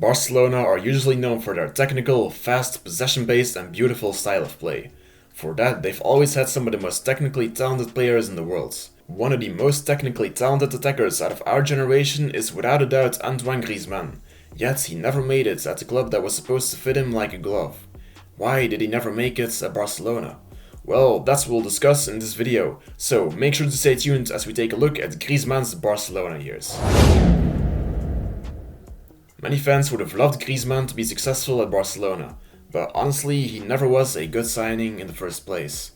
Barcelona are usually known for their technical, fast, possession-based and beautiful style of play. For that, they've always had some of the most technically talented players in the world. One of the most technically talented attackers out of our generation is without a doubt Antoine Griezmann. Yet he never made it at the club that was supposed to fit him like a glove. Why did he never make it at Barcelona? Well, that's what we'll discuss in this video, so make sure to stay tuned as we take a look at Griezmann's Barcelona years. Many fans would have loved Griezmann to be successful at Barcelona, but honestly he never was a good signing in the first place.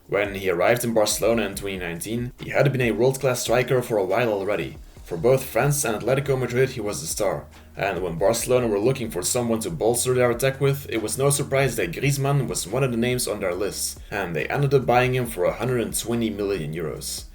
When he arrived in Barcelona in 2019, he had been a world-class striker for a while already. For both France and Atletico Madrid he was the star, and when Barcelona were looking for someone to bolster their attack with, it was no surprise that Griezmann was one of the names on their list, and they ended up buying him for 120 million euros.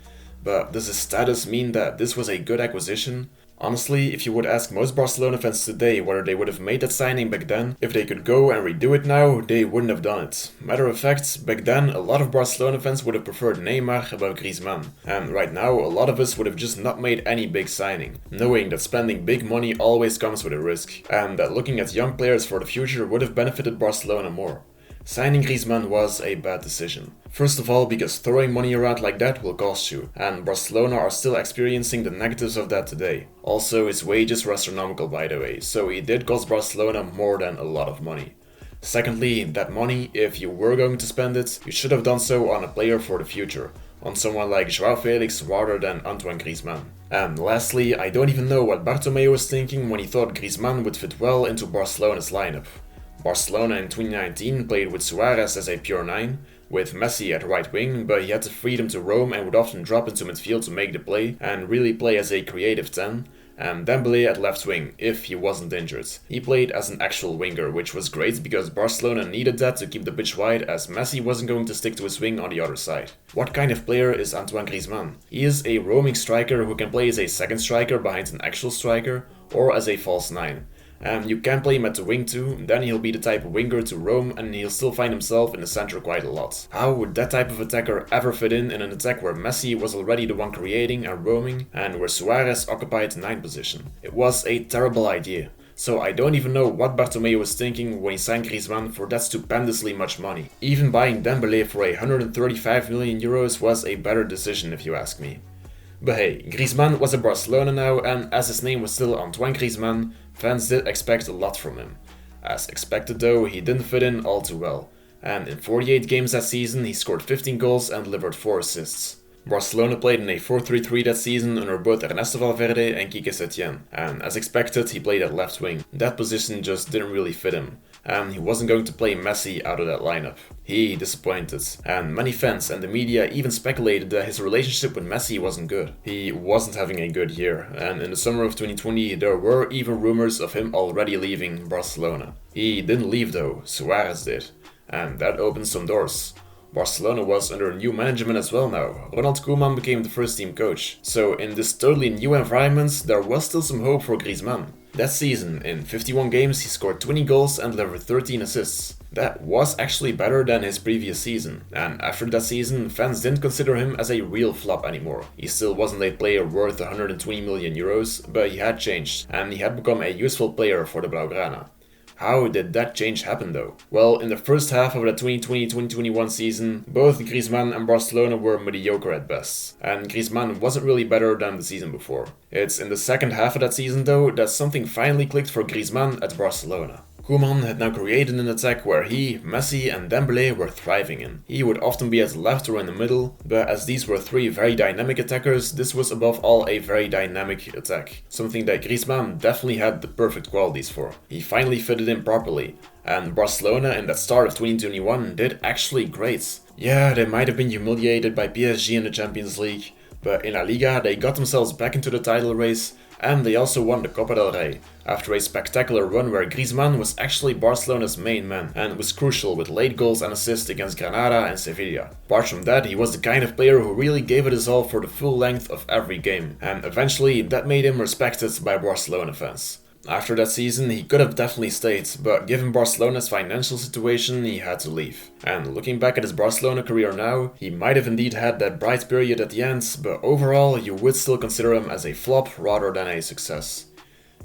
But does his status mean that this was a good acquisition? Honestly, if you would ask most Barcelona fans today whether they would have made that signing back then, if they could go and redo it now, they wouldn't have done it. Matter of fact, back then a lot of Barcelona fans would have preferred Neymar above Griezmann. And right now a lot of us would have just not made any big signing, knowing that spending big money always comes with a risk, and that looking at young players for the future would have benefited Barcelona more. Signing Griezmann was a bad decision. First of all, because throwing money around like that will cost you, and Barcelona are still experiencing the negatives of that today. Also, his wages were astronomical by the way, so it did cost Barcelona more than a lot of money. Secondly, that money, if you were going to spend it, you should have done so on a player for the future, on someone like Joao Felix rather than Antoine Griezmann. And lastly, I don't even know what Bartomeu was thinking when he thought Griezmann would fit well into Barcelona's lineup. Barcelona in 2019 played with Suarez as a pure 9, with Messi at right wing, but he had the freedom to roam and would often drop into midfield to make the play and really play as a creative 10, and Dembélé at left wing if he wasn't injured. He played as an actual winger, which was great because Barcelona needed that to keep the pitch wide as Messi wasn't going to stick to his wing on the other side. What kind of player is Antoine Griezmann? He is a roaming striker who can play as a second striker behind an actual striker or as a false 9. And you can play him at the wing too, then he'll be the type of winger to roam and he'll still find himself in the center quite a lot. How would that type of attacker ever fit in an attack where Messi was already the one creating and roaming and where Suarez occupied the 9 position? It was a terrible idea. So I don't even know what Bartomeu was thinking when he signed Griezmann for that stupendously much money. Even buying Dembélé for 135 million euros was a better decision if you ask me. But hey, Griezmann was at Barcelona now, and as his name was still Antoine Griezmann, fans did expect a lot from him. As expected though, he didn't fit in all too well, and in 48 games that season he scored 15 goals and delivered 4 assists. Barcelona played in a 4-3-3 that season under both Ernesto Valverde and Quique Setien, and as expected he played at left wing. That position just didn't really fit him, and he wasn't going to play Messi out of that lineup. He disappointed, and many fans and the media even speculated that his relationship with Messi wasn't good. He wasn't having a good year, and in the summer of 2020 there were even rumors of him already leaving Barcelona. He didn't leave though, Suarez did, and that opened some doors. Barcelona was under new management as well now. Ronald Koeman became the first team coach. So in this totally new environment, there was still some hope for Griezmann. That season, in 51 games, he scored 20 goals and delivered 13 assists. That was actually better than his previous season. And after that season, fans didn't consider him as a real flop anymore. He still wasn't a player worth 120 million euros, but he had changed, and he had become a useful player for the Blaugrana. How did that change happen though? Well, in the first half of the 2020-2021 season, both Griezmann and Barcelona were mediocre at best, and Griezmann wasn't really better than the season before. It's in the second half of that season though that something finally clicked for Griezmann at Barcelona. Koeman had now created an attack where he, Messi and Dembélé were thriving in. He would often be at the left or in the middle, but as these were 3 very dynamic attackers, this was above all a very dynamic attack. Something that Griezmann definitely had the perfect qualities for. He finally fitted in properly, and Barcelona in that start of 2021 did actually great. Yeah, they might have been humiliated by PSG in the Champions League, but in La Liga they got themselves back into the title race, and they also won the Copa del Rey, after a spectacular run where Griezmann was actually Barcelona's main man and was crucial with late goals and assists against Granada and Sevilla. Apart from that, he was the kind of player who really gave it his all for the full length of every game, and eventually that made him respected by Barcelona fans. After that season, he could have definitely stayed, but given Barcelona's financial situation, he had to leave. And looking back at his Barcelona career now, he might have indeed had that bright period at the end, but overall you would still consider him as a flop rather than a success.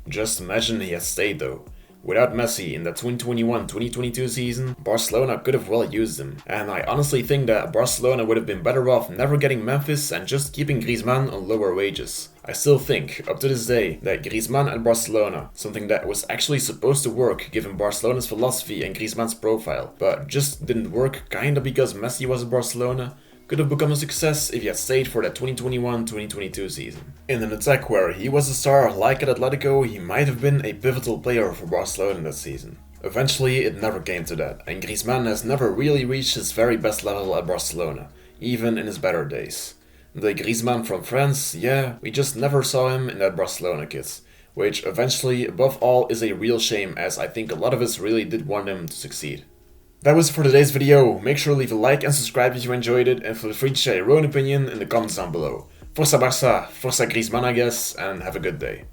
Just imagine he had stayed though. Without Messi in the 2021-2022 season, Barcelona could have well used him, and I honestly think that Barcelona would have been better off never getting Memphis and just keeping Griezmann on lower wages. I still think, up to this day, that Griezmann at Barcelona, something that was actually supposed to work given Barcelona's philosophy and Griezmann's profile, but just didn't work kinda because Messi was at Barcelona, could have become a success if he had stayed for the 2021-2022 season. In an attack where he was a star like at Atletico, he might have been a pivotal player for Barcelona that season. Eventually, it never came to that, and Griezmann has never really reached his very best level at Barcelona, even in his better days. The Griezmann from France, yeah, we just never saw him in that Barcelona kit, which eventually, above all, is a real shame as I think a lot of us really did want him to succeed. That was for today's video. Make sure to leave a like and subscribe if you enjoyed it, and feel free to share your own opinion in the comments down below. Força Barça, Força Griezmann I guess, and have a good day.